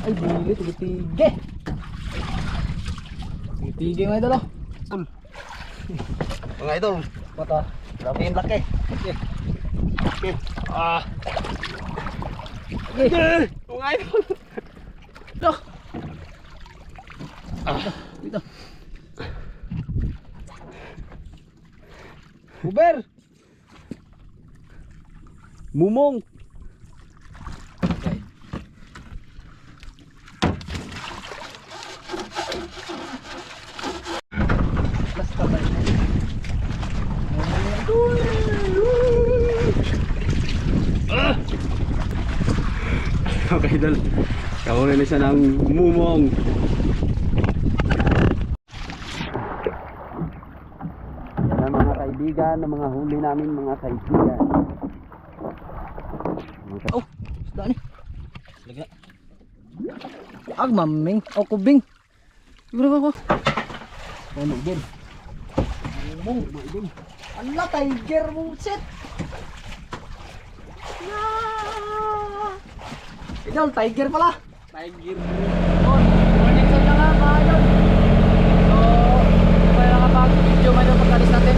Ay, bulit, ulitige. Ulitige mga idol, oh. Mga idol, Mata. grabe yung laki. Okay. Okay. Okay. Mga idol. Ito. Ito. Uber. Mumong. Okay. Basta ba ito? Okay idol, kahuli na siya ng mumong. Yan mga kaibigan, ang mga huli namin mga kaibigan. Oh, isda ni. Lagyan. Maming. Oh, kubing. Siguro ko. Ano din? Mumong. Ala, tiger mong set. Idol, tiger pala. Tiger. Oh, morning sa inyo nga mga idol. So, kaya nakapag-video may doon pagkalis natin.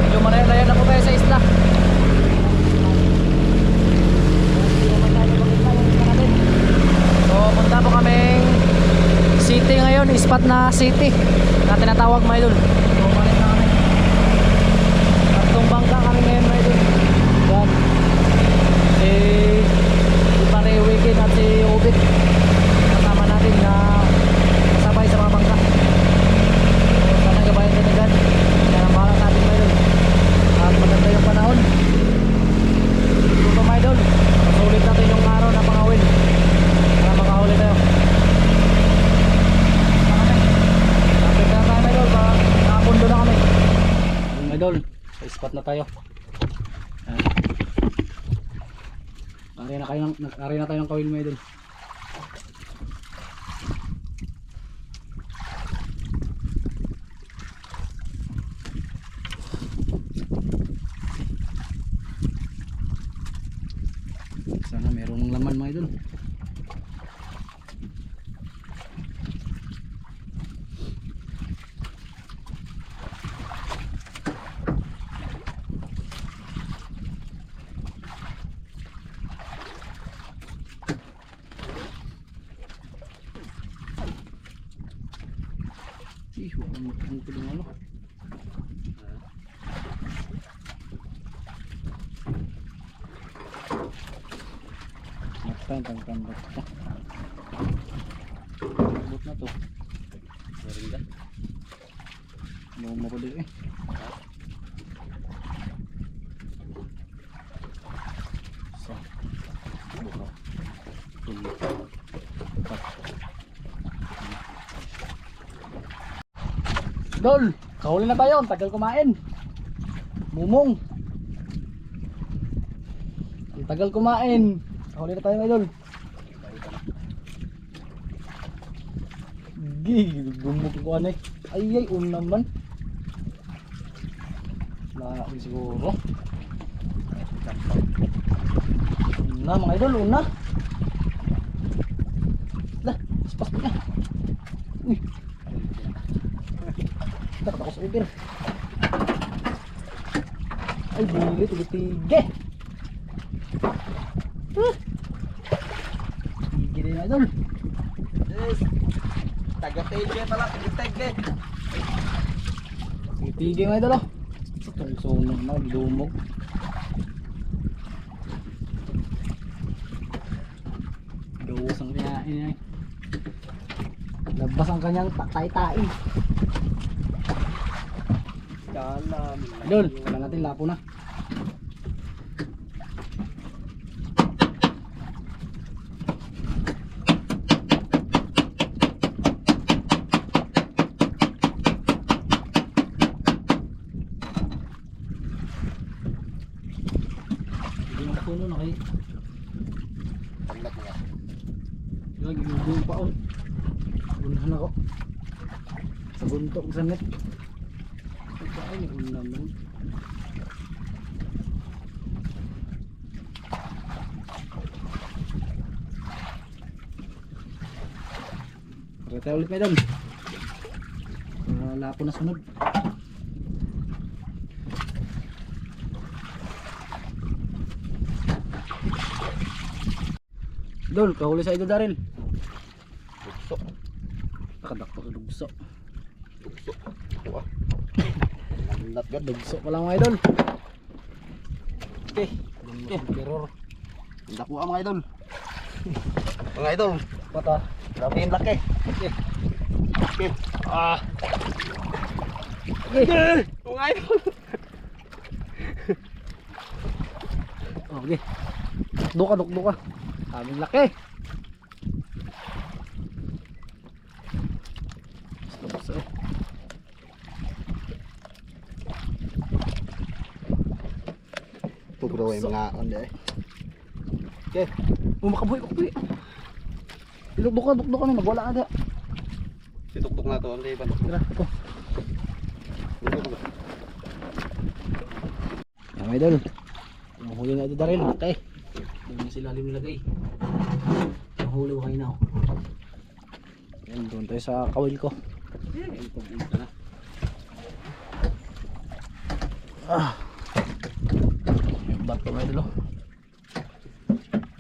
Medyo malayo-layo na po tayo sa isla. So, punta po kaming city ngayon, spot na city na tinatawag mga idol. So, balik na kami. Tatlong bangka kami ngayon mga idol. Yan. Si Pare Weekend at si Obit kasama natin na kasabay sa mga bangka. So, sana gabayan din agad. Yan ang bahala natin mga idol. At maganda yung panahon. So mga idol, pasulit natin yung araw na pangawin para makahuli tayo. Lapit na tayo mga idol, nakapundo na kami. Mga idol, sa spot na tayo. Ari na tayo ng kawil mga idol. Sana merong laman mga idol. Ang tulong ano. Tambot pa. Tambot na to. Meron ka? Mau mabalik eh. So. Buka. Dol, kahuli na tayo, tagal kumain. Mumong. Ang tagal kumain. Kahuli na tayo ngayon. Gumuk ko ano eh. Ay, naman. Siguro. Una mga idol, una. Lah, spas po niya. Uy. Takot ako sa Uber. Ay, bulit, ulitige. Tige din idol. Yes. Taga-tige pala, taga-tige. Tige mga idol oh. Itong sunog na, lumog. Gawas ang kinain eh. Labas ang kanyang tay-tay. Idol, wala natin lapo na. Hindi makapuno na kayo. Tanggap nga. Lagi yung paon. Unahan ako. Sa buntok sa net. Ay, naman. Try tayo ulit may idol. Wala po na sunod. Idol, kahuli sa idol Daryl. Dugso. Nakadakto sa dugso. Dugso. Wah. Landat gad. Dugso pa lang mga idol. Okay. Terror. Dako mga idol. Mga idol. Mata. Grabe yung laki. Okay. Okay. Ah. Okay. Mga idol. Oh, okay. Dukdo ka. Aming laki. Dugso eh. Tugro yung mga onde. Okay. Makabuhi. Dukdo ka na. Magwala ka da. Situktok na to onde ba? Tara, ito. Yan mga idol. Mahuli na ito Daryl. Okay. Doon na sila nilagay. Mahuli ko kayo na. Yan, doon tayo sa kawil ko. Ah. Yung bato mga idol.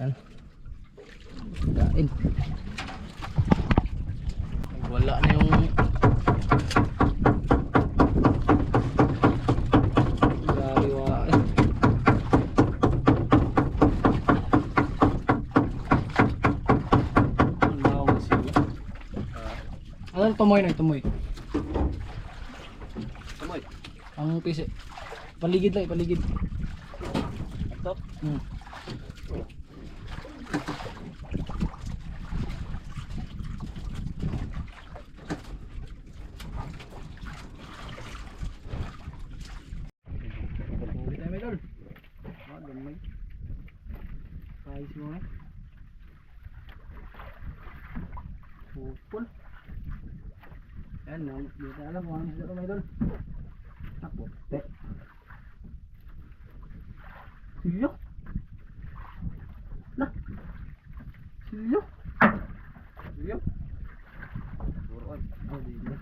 Yan. Kain. Wala na yung gariwa eh. Ano tumoy na tumoy? Tumoy. Ang pisi. Paligid lang, paligid. Ito. Huli tayo may dol. Ah, damay. Size mo eh. Pupul. Yan, hindi ko alam kung ano sila may dol. Napote. Siyo. Na. Siyo. Siyo. Buruan. Oh, di ba?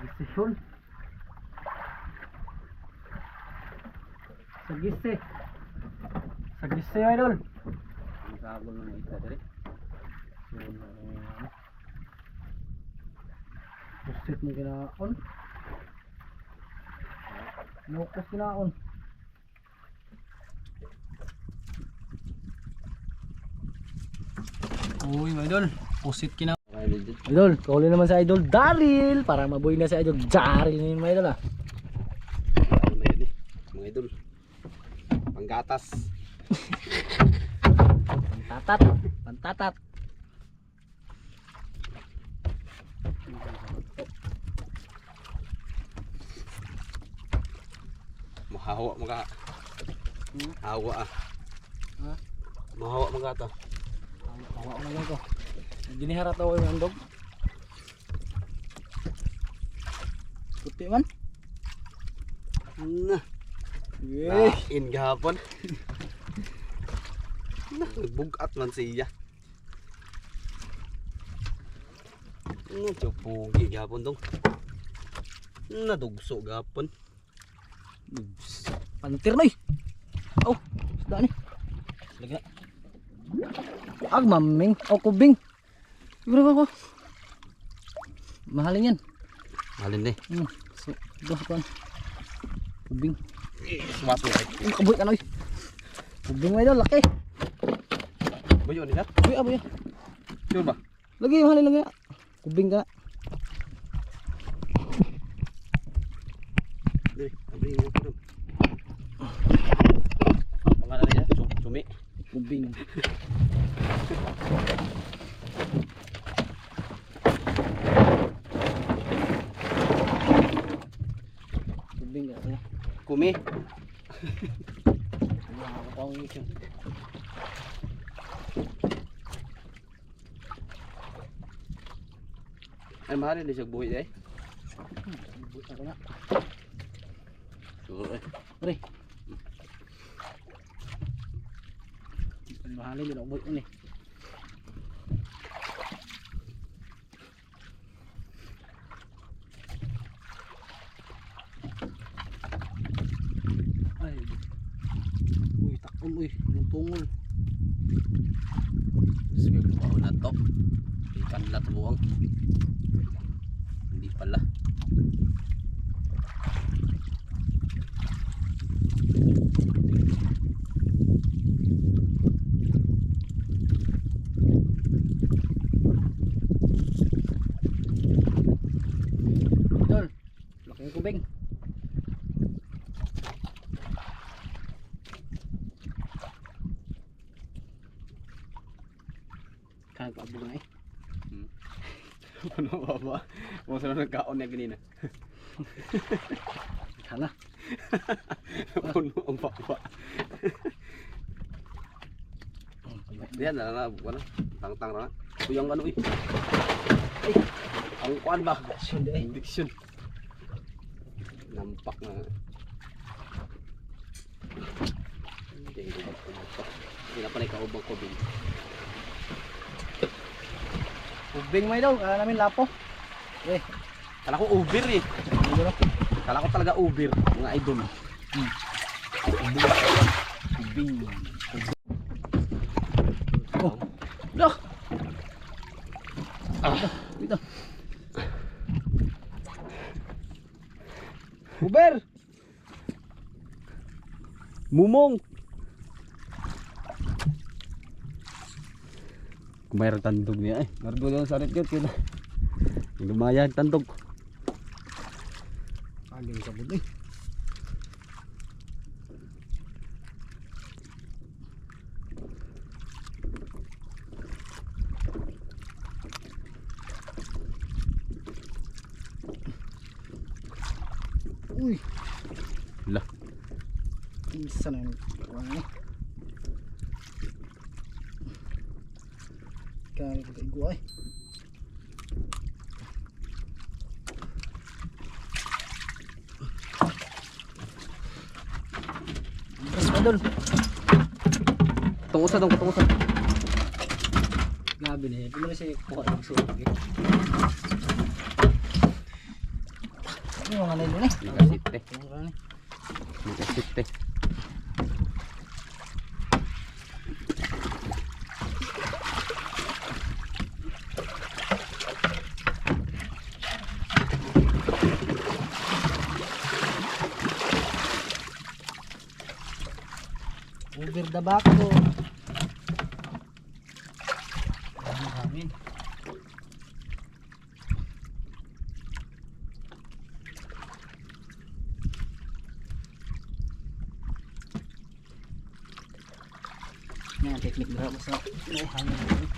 Decision. Sagiste. Sagiste yung idol. Ang sabon ng isa dere. Pusit mo kinaon. Locos kinaon. Uy, mga idol. Pusit kinaon. Okay, legit. Idol, kahuli naman sa idol Daryl. Para mabuhay na sa idol Daryl na yun mga idol ah. Ano na yun eh. Mga idol. Panggatas. Pantatat. Mahawa mga. Hawa ah. Ha? Mahawa mga to. Hawa ko na lang ko. Giniharat ako yung andog. Puti man. Na. Yay. In gahapon. Na, nagbugat man siya. Pugi gahapon dong. Nadugso gahapon. Pantir na eh. Oh, sudah ni. Lagi na. Ag maming. Oh, kubing. Berapa ko? Mahalin yan. Malin eh. So, doh kan. Kubing. Swat na eh. Kabuy ka na eh. Kubing mo idol, laki. Bayo nila. Uy, abo yan. Sure ba? Lagi, mahalin lagi na. Kubing ka na. Dili, abri mo ko. Pangalan niya, Sumi. Kubing. Kubing ka na. Kumi. Nakakatawang ito. Ay mahal din siya buhay eh. Buta ko na. Sure eh. Pre. Mahalin din ako boy ni. Uy, takon uy, yung tungol. Sige, baon na to. Ikan na tumuang. Hindi pala. Idol, laking kubing. Kaya pa abog na eh. Ano ba ba? Kung saan nagkaon na ganina. Hala. Puno ang papa. Diyan na wala. Tang-tang na. Kuyang ano eh. Ay, ang kuan ba? Diction. Nampak na. Hindi na pa na ikaubang kubing. Kubing mo idol, kala namin lapo. Eh, Kala ko Uber eh. Kala ko talaga Uber, mga idol. kubing. Oh. Dah. Dito. Uber. Mumong. Kumayar tandog niya eh. Nardo lang sa red kita. Lumayan tandog. Aling sabod eh. Uy, Lah, isa na yung kuwan eh. Kaya kita igwa eh. Terus padol. tungusan dong, tungusan. Grabe na eh. Di mo na siya kuha ng suot eh. Ano yung mga nilo eh? Nakasite. Ano yung eh? Nakasite. Uber the back ko. Ano hangin? Yan, teknik na sa may hangin.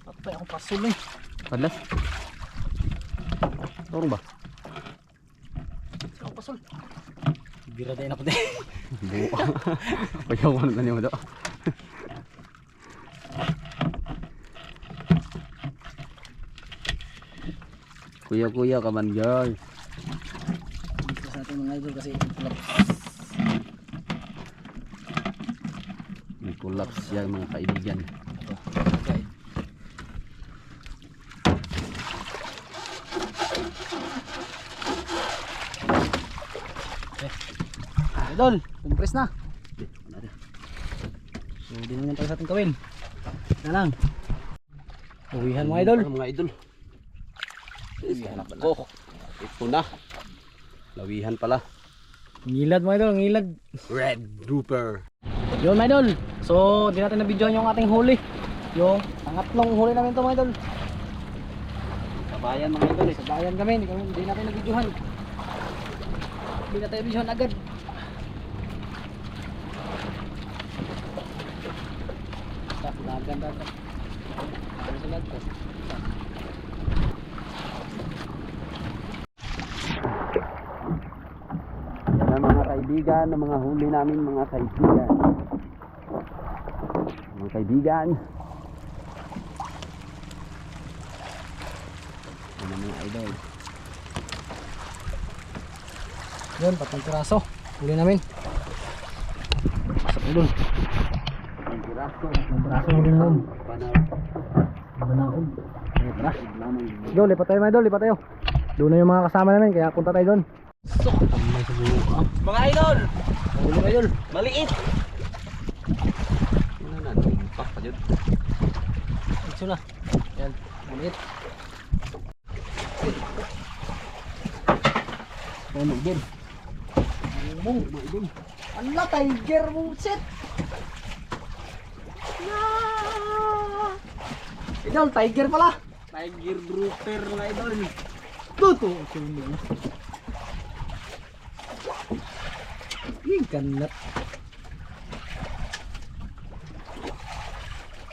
Patay ako pasul eh. Padlas. Turun ba? Ako pasul. Bira din ako din. Buo. Kaya ko na niyo daw. Kuya ka man guys. Dito sa ating mga idol kasi May collapse yan mga kaibigan. okay. Idol, compress na. So, di naman tayo sa ating kawin. Na lang. Uwihan mga idol. Mga idol. Oh, ito na. Lawihan pala. Ngilad mga idol, ngilad. Red grouper. Yun mga idol. So, di natin na-videoan yung ating huli. Yung pangatlong huli namin to mga idol. Kabayan mga idol eh. Sa bayan kami, hindi natin na-videohan. Hindi natin na-videohan agad. Lagan dagat. Ano sa lag ko? Yan ang mga kaibigan, ang mga huli namin mga kaibigan. Mga kaibigan. Yan ang mga idol. Yun, 4 piraso. Huli namin. Sa ulol. Ang piraso. 4 piraso huli namin. Panaw. Banaog. Tara. Idol, lipat tayo mga idol, lipat tayo. Doon na yung mga kasama namin, kaya punta tayo doon. Mga idol! Huli mga idol. Maliit! Ano na, tumpak pa dyan. Ito na. Yan, maliit. Ano din? Ano din? Ala, tiger mo set. Idol, tiger pala. Tiger grouper mga idol. Tuto. Ih, ganat.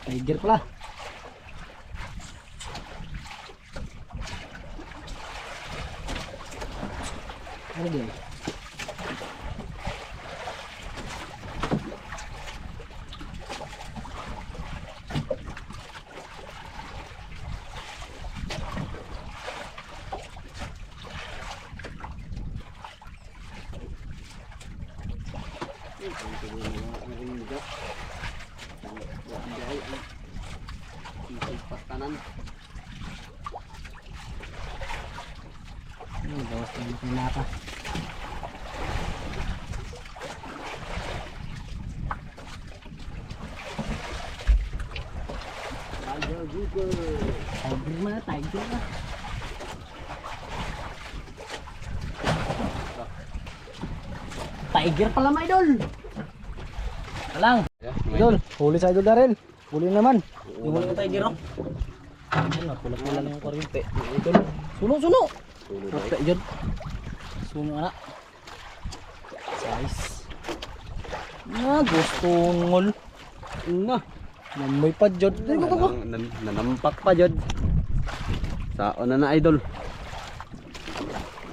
Tiger pala. Ano din? Pastanan. Bawas tayo ng nata. Tiger grouper. Tiger na. Tiger pala mga idol. Alang. Idol, huli sa idol Daryl. Huli naman. Yung huli ng tiger oh. Ayun, pula-pula na yung kuryente. Idol. Suno. Puta yun. Suno na. Size. Na, gusto ngol. Na. Namoy pa dyan. Nanampak pa dyan. Saon na idol.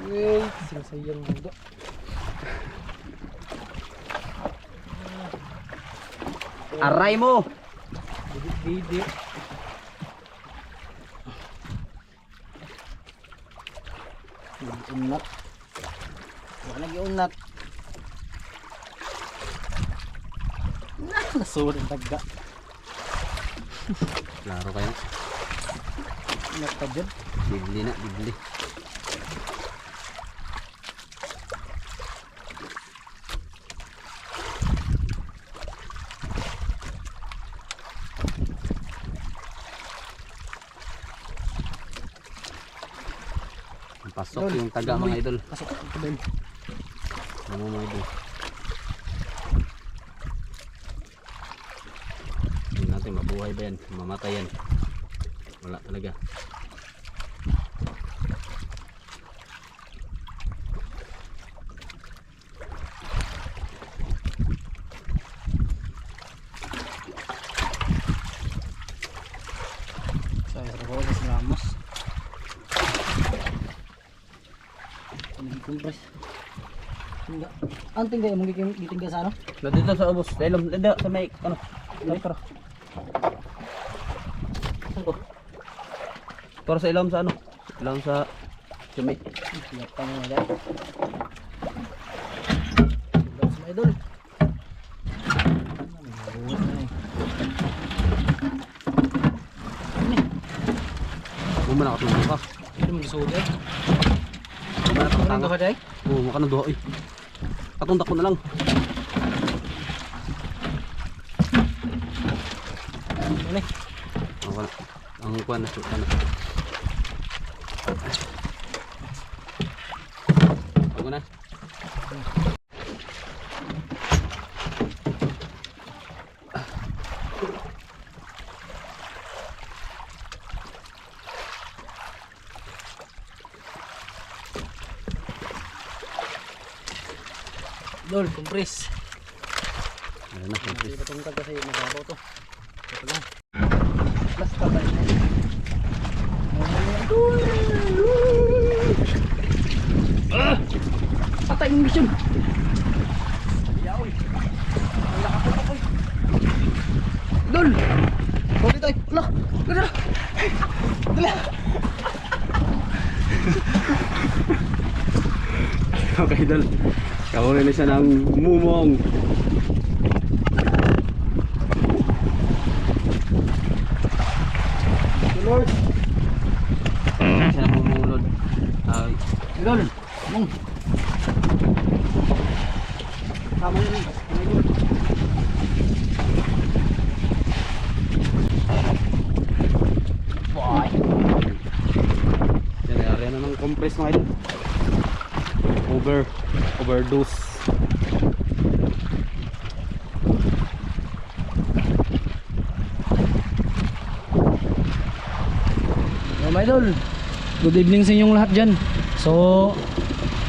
Ay, sinasayang muda. Aray mo. Didi. Unat. Wala lagi unat. Nasulod ang tagga. Klaro kayo. Unat pa dyan. Bibli na, bibli. Pasok yung taga mga idol. Pasok ito din. Ano mga idol. Hindi natin mabuhay ba yan? Mamatay yan. Wala talaga. Saya trabaho sa Ramos. Kumpres. Tingga. Anting kayo mong gitingga sa ano? Dito sa ubos. Dito sa may ano. Dito. Para sa ilawom sa ano? Ilawom sa sumi. Siap pa mga dyan. Siap sa idol. Muna nakatulong ka. Ito mo gisod eh. Ano Ano ka day? Oo, maka na duha eh. Katuntak ko na lang. Ano eh? Ang kuwan na suka na. Ako na. Idol, kumpres. Ayan na, Hindi kumpis. ba itong tag kasi mababaw to? Ito lang. Plus ka ba? Patay yung mission. Yaoy. Ang lakapoy. Idol. Sorry tayo. Ala. Dala. Dala. Okay, dal. Kahuli na siya ng mumong. Lord. Idol. Tama yun. Boy. Yan, area na ng compress mga idol. Overdose. Mga idol, good evening sa inyong lahat dyan. So,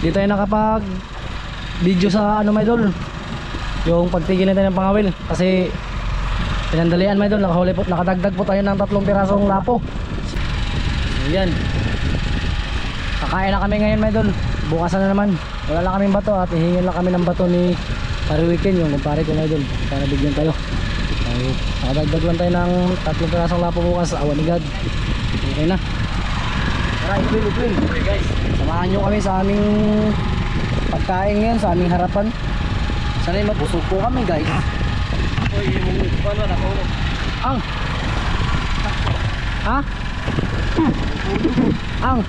di tayo nakapag video sa ano mga idol, yung pagtigil natin ng pangawil. Kasi pinandalian mga idol, nakadagdag po tayo ng 3 pirasong lapo. So, yan. Kakain na kami ngayon mga idol. Bukas na naman. Wala lang kaming bato at hihingin lang kami ng bato ni Pare Weekend, yung kumpare ko mga idol. Para bigyan tayo. So, nakadagdag lang tayo ng 3 pirasong lapo bukas. Awan ni God. Okay na. Tara, April. Okay guys, samahan nyo kami sa aming pagkain ngayon, sa aming harapan. Sana'y mabusog po kami guys. Uy, yung paano na ako. Ang ha? Ang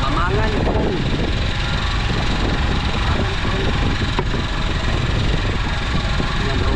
Amangan ito. Yan bro.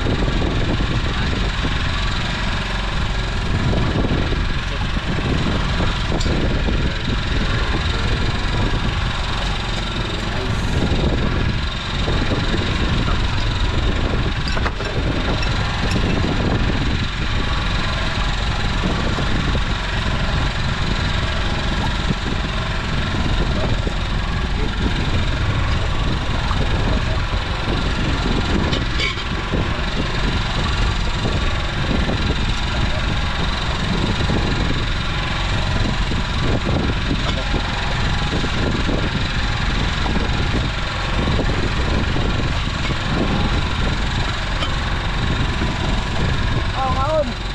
kaon.